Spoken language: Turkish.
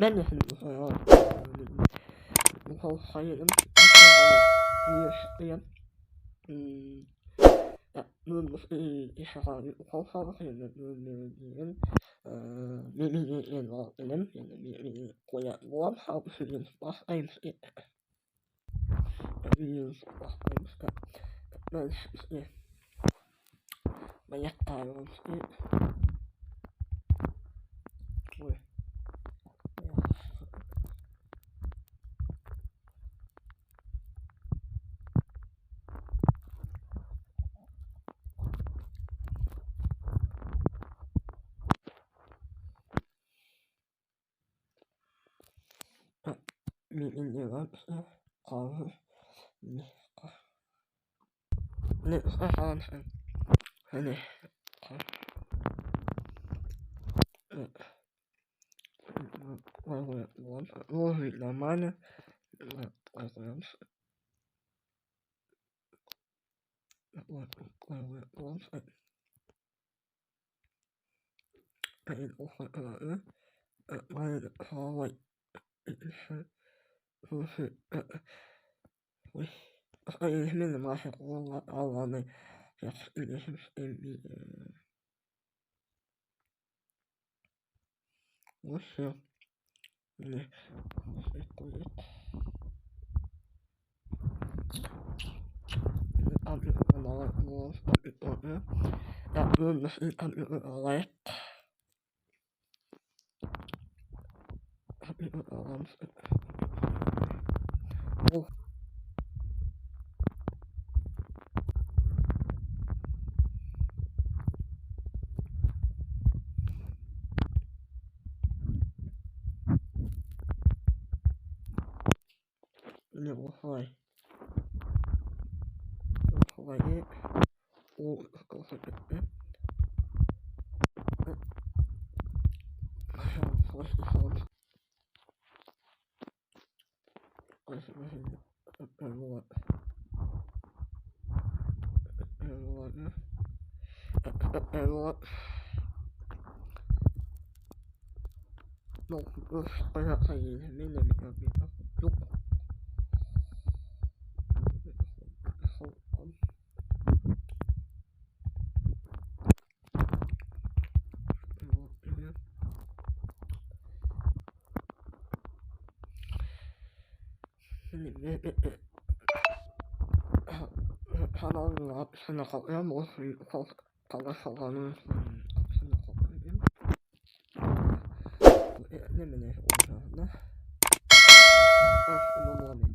Ben de seni seviyorum. Bu hayırım. Yaşlıyım. İşaret kolsal hayırım. Benim var benim. Yani koyalım. Havsızın başlaymış. Başlaymış. Ben işte. Ben yakarım. Benim var. Kahve. Ne falan. Hani. Normalne. Min ma yaqulun Allah'ını yaxshi وش Sana kalkıyorum o kalkasanın sana kalkıyorum ne mi ne olacağını aslında olabilir.